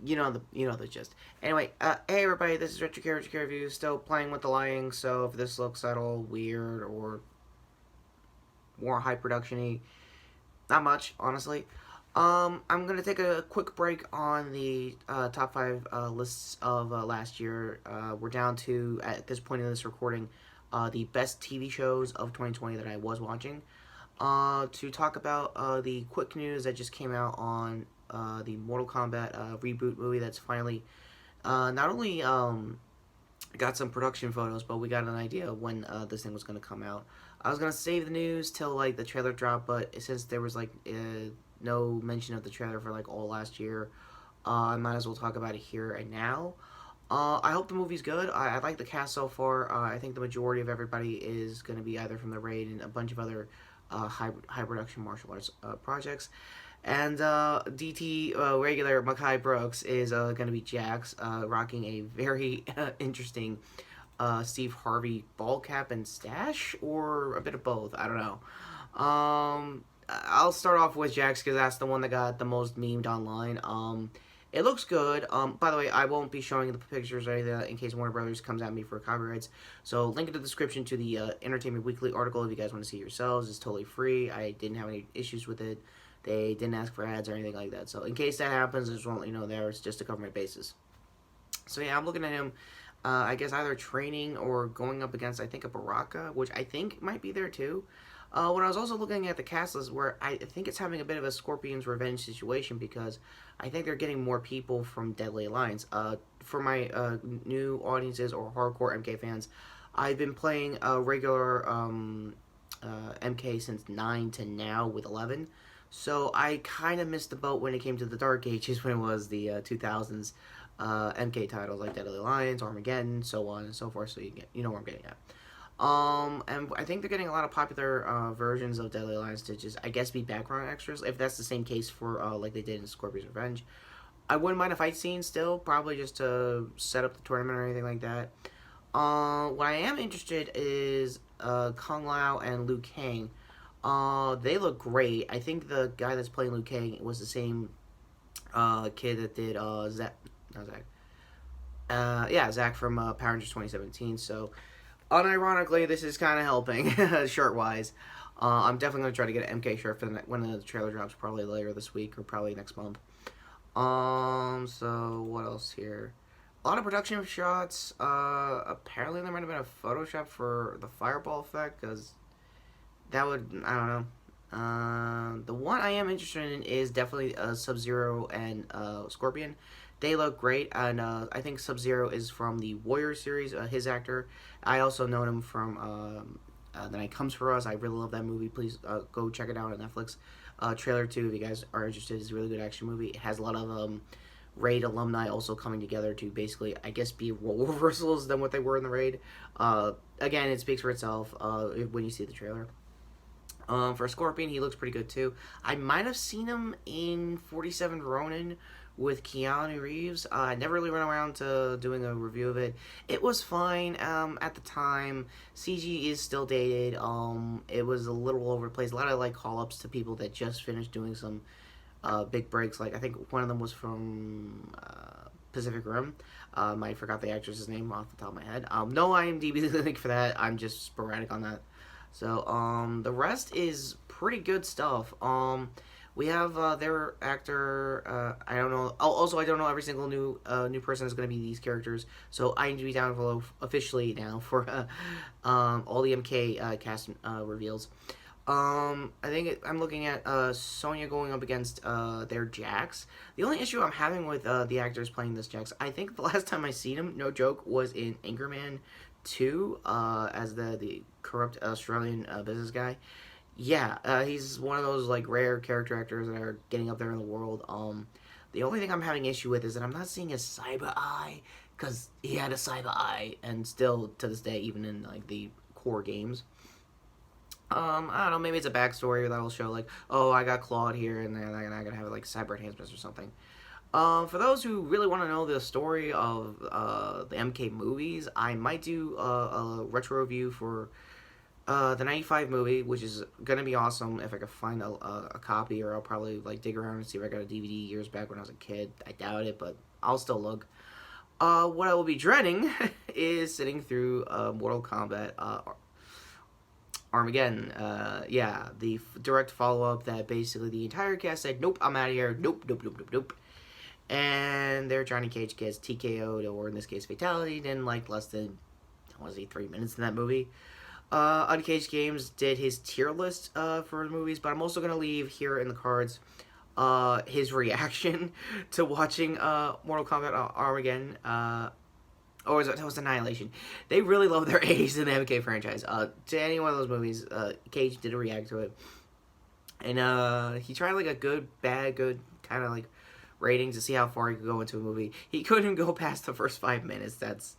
the gist. Anyway, hey everybody, this is Retrokid Review. Still playing with the lighting, so if this looks at all weird or more high production-y, not much, honestly. I'm gonna take a quick break on the top five lists of last year. We're down to, at this point in this recording, the best TV shows of 2020 that I was watching. To talk about the quick news that just came out on the Mortal Kombat reboot movie that's finally not only got some production photos, but we got an idea of when this thing was going to come out. I was going to save the news till like the trailer dropped, but since there was like no mention of the trailer for like all last year, I might as well talk about it here and now. I hope the movie's good. I like the cast so far. I think the majority of everybody is going to be either from the Raid and a bunch of other high production martial arts projects. And DT regular Makai Brooks is going to be Jax, rocking a very interesting Steve Harvey ball cap and stash, or a bit of both. I don't know. I'll start off with Jax because that's the one that got the most memed online. It looks good. By the way, I won't be showing the pictures or anything in case Warner Brothers comes at me for copyrights. So, link in the description to the Entertainment Weekly article if you guys want to see it yourselves. It's totally free. I didn't have any issues with it. They didn't ask for ads or anything like that. So, in case that happens, I just want to let you know there. It's just to cover my bases. So, yeah, I'm looking at him, I guess, either training or going up against, I think, a Baraka, which I think might be there too. When I was also looking at the cast list, where I think it's having a bit of a Scorpion's Revenge situation because I think they're getting more people from Deadly Alliance. For my new audiences or hardcore MK fans, I've been playing a regular MK since 9 to now with 11. So I kind of missed the boat when it came to the Dark Ages when it was the 2000s MK titles like Deadly Alliance, Armageddon, so on and so forth. So you know where I'm getting at. And I think they're getting a lot of popular versions of Deadly Alliance to just, I guess, be background extras, if that's the same case for, like they did in Scorpion's Revenge. I wouldn't mind a fight scene still, probably just to set up the tournament or anything like that. What I am interested is, Kung Lao and Liu Kang. They look great. I think the guy that's playing Liu Kang was the same, kid that did, Zack, not Zack. Yeah, Zack from, Power Rangers 2017, so unironically, this is kind of helping, shirt-wise. I'm definitely going to try to get an MK shirt for when the trailer drops, probably later this week or probably next month. So what else here? A lot of production shots. Apparently there might have been a Photoshop for the fireball effect, because that would, I don't know. The one I am interested in is definitely Sub-Zero and Scorpion. They look great, and I think Sub-Zero is from the Warrior series, his actor. I also know him from The Night Comes For Us. I really love that movie. Please go check it out on Netflix. Trailer 2, if you guys are interested, is a really good action movie. It has a lot of Raid alumni also coming together to basically, I guess, be role reversals than what they were in the Raid. Again, it speaks for itself when you see the trailer. For Scorpion, he looks pretty good too. I might have seen him in 47 Ronin with Keanu Reeves. I never really went around to doing a review of it. It was fine at the time. CG is still dated. It was a little over the place. A lot of like call-ups to people that just finished doing some big breaks. Like I think one of them was from Pacific Rim. I forgot the actress's name off the top of my head. No IMDb link for that. I'm just sporadic on that. So, the rest is pretty good stuff. We have, their actor, I don't know, also I don't know every single new person is going to be these characters, so IMDb download officially now for, all the MK, cast, reveals. I think I'm looking at, Sonya going up against, their Jax. The only issue I'm having with, the actors playing this Jax, I think the last time I seen him, no joke, was in Anchorman 2, as the corrupt Australian business guy. Yeah, he's one of those like rare character actors that are getting up there in the world. The only thing I'm having issue with is that I'm not seeing his cyber eye, because he had a cyber eye, and still to this day, even in like the core games. I don't know, maybe it's a backstory that'll show like, oh, I got clawed here, and then I'm gonna have like cyber enhancements or something. For those who really want to know the story of the MK movies, I might do a retro review for The 95 movie, which is gonna be awesome if I could find a copy, or I'll probably like dig around and see if I got a DVD years back when I was a kid. I doubt it, but I'll still look. What I will be dreading is sitting through Mortal Kombat Armageddon. Yeah, the direct follow up that basically the entire cast said, "Nope, I'm out of here. Nope, nope, nope, nope, nope." And their Johnny Cage gets TKO'd, or in this case, fatality, in like less than, I want to say, 3 minutes in that movie. Uncaged Games did his tier list for the movies, but I'm also going to leave here in the cards his reaction to watching Mortal Kombat Armageddon. Or was it was Annihilation? They really love their A's in the MK franchise. To any one of those movies, Cage did a react to it. And he tried like a good, bad, good kind of like rating to see how far he could go into a movie. He couldn't go past the first 5 minutes. That's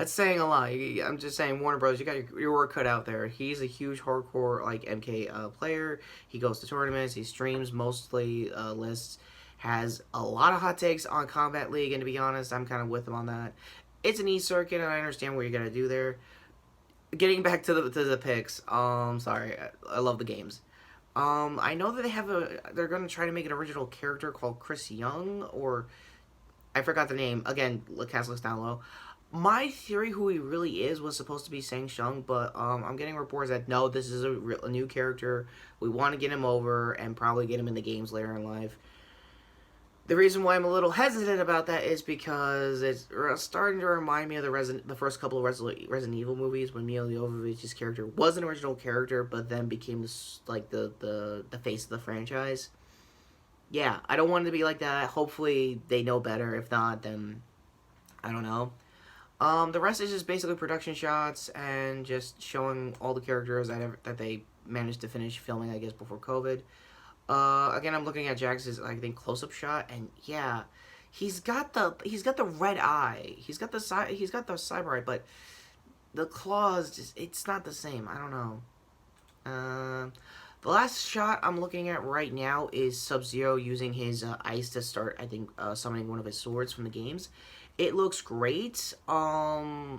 saying a lot. I'm just saying, Warner Bros., you got your work cut out there. He's a huge hardcore like MK player. He goes to tournaments. He streams mostly lists. Has a lot of hot takes on Combat League, and to be honest, I'm kind of with him on that. It's an e-circuit, and I understand what you got to do there. Getting back to the picks. Sorry, I love the games. I know that they're going to try to make an original character called Chris Young, or I forgot the name. Again, cast looks down low. My theory, who he really is, was supposed to be Shang Tsung, but I'm getting reports that no, this is a new character. We want to get him over and probably get him in the games later in life. The reason why I'm a little hesitant about that is because it's starting to remind me of the first couple of Resident Evil movies, when Milla Jovovich's character was an original character, but then became the face of the franchise. Yeah, I don't want it to be like that. Hopefully they know better. If not, then I don't know. The rest is just basically production shots and just showing all the characters that they managed to finish filming, I guess, before COVID. Again, I'm looking at Jax's, I think, close-up shot, and yeah, he's got the red eye. He's got the cyber eye, but the claws it's not the same. I don't know. The last shot I'm looking at right now is Sub-Zero using his ice to start, I think, summoning one of his swords from the games. It looks great. I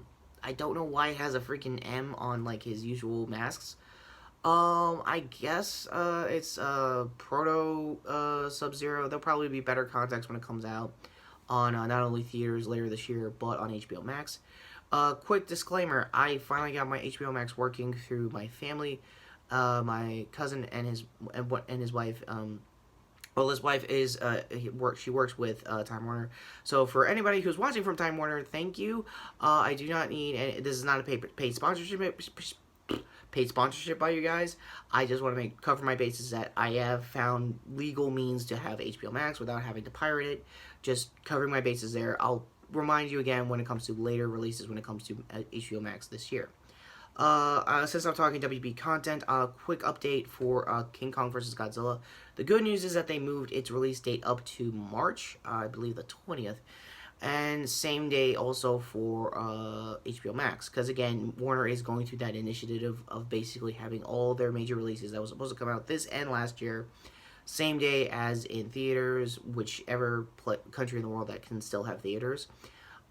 don't know why it has a freaking M on like his usual masks. I guess it's Proto Sub-Zero. There'll probably be better context when it comes out on not only theaters later this year, but on HBO Max. Quick disclaimer: I finally got my HBO Max working through my family. My cousin and his wife. Well, his wife is she works with Time Warner. So for anybody who's watching from Time Warner, thank you. I do not need any. This is not a paid sponsorship by you guys. I just want to cover my bases that I have found legal means to have HBO Max without having to pirate it. Just covering my bases there. I'll remind you again when it comes to later releases when it comes to HBO Max this year. Since I'm talking WB content, a quick update for King Kong vs. Godzilla. The good news is that they moved its release date up to March, I believe the 20th. And same day also for HBO Max. Because again, Warner is going through that initiative of basically having all their major releases that was supposed to come out this and last year, same day as in theaters, whichever country in the world that can still have theaters.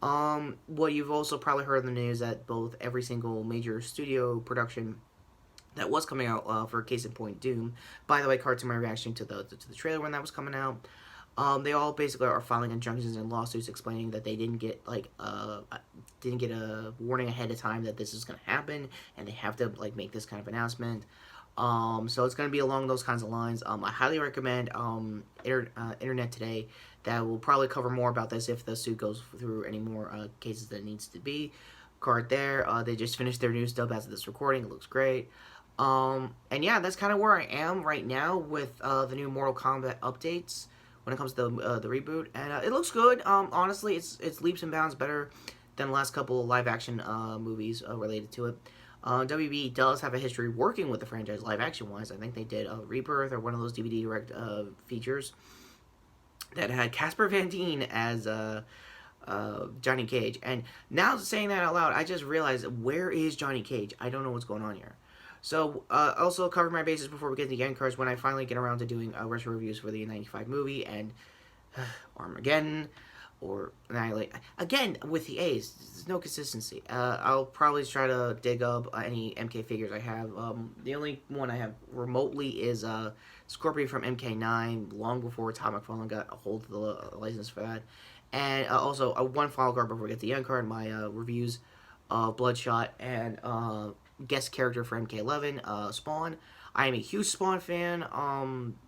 What you've also probably heard in the news that both every single major studio production that was coming out for case in point Doom. By the way, cards to my reaction to the trailer when that was coming out. They all basically are filing injunctions and lawsuits explaining that they didn't get a warning ahead of time that this is going to happen, and they have to like make this kind of announcement. So it's going to be along those kinds of lines. I highly recommend Internet Today. That will probably cover more about this if the suit goes through any more cases that it needs to be. Card there. They just finished their new stuff as of this recording. It looks great. And yeah, that's kind of where I am right now with the new Mortal Kombat updates when it comes to the reboot, and it looks good. Honestly, it's leaps and bounds better than the last couple of live action movies related to it. WB does have a history working with the franchise live action wise. I think they did Rebirth or one of those DVD direct features that had Casper Van Dien as Johnny Cage. And now saying that out loud, I just realized, where is Johnny Cage? I don't know what's going on here. So, also cover my bases before we get to the end cards when I finally get around to doing retro reviews for the 95 movie and Armageddon. or Annihilate. Again, with the A's, there's no consistency. I'll probably try to dig up any MK figures I have. The only one I have remotely is Scorpion from MK9, long before Atomic Fallen got a hold of the license for that. And also, one file card before we get the end card, my reviews of Bloodshot and guest character for MK11, Spawn. I am a huge Spawn fan,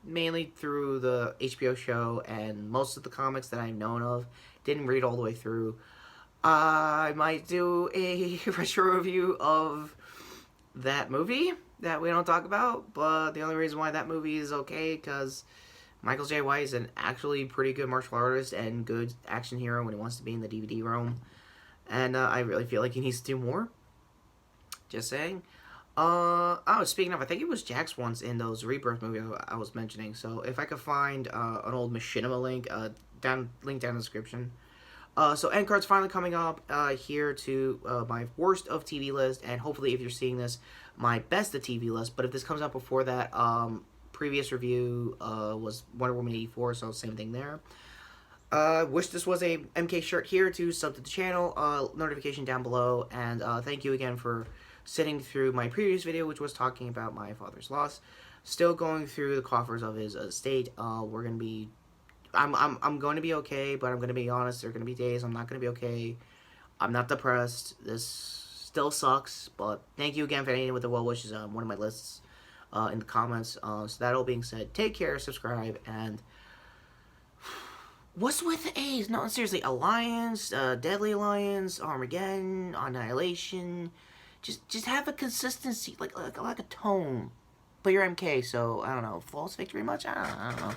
mainly through the HBO show and most of the comics that I've known of. Didn't read all the way through. I might do a retro review of that movie that we don't talk about, but the only reason why that movie is okay because Michael J. White is an actually pretty good martial artist and good action hero when he wants to be in the DVD realm. And I really feel like he needs to do more. Just saying. Speaking of, I think it was Jax once in those Rebirth movies I was mentioning. So if I could find an old Machinima link, link down in the description. So end card's finally coming up here to my worst of TV list, and hopefully if you're seeing this, my best of TV list. But if this comes out before that, previous review was Wonder Woman 84, so same thing there. Wish this was a MK shirt here to sub to the channel, notification down below, and thank you again for sitting through my previous video, which was talking about my father's loss. Still going through the coffers of his estate. We're gonna be, I'm going to be okay, but I'm gonna be honest. There are gonna be days I'm not gonna be okay. I'm not depressed. This still sucks, but thank you again for anyone with the well wishes on one of my lists in the comments. So that all being said, take care, subscribe, and what's with the A's? No, seriously, Alliance, Deadly Alliance, Armageddon, Annihilation. Just have a consistency, like a tone. But you're MK, so I don't know. False victory much? I don't know.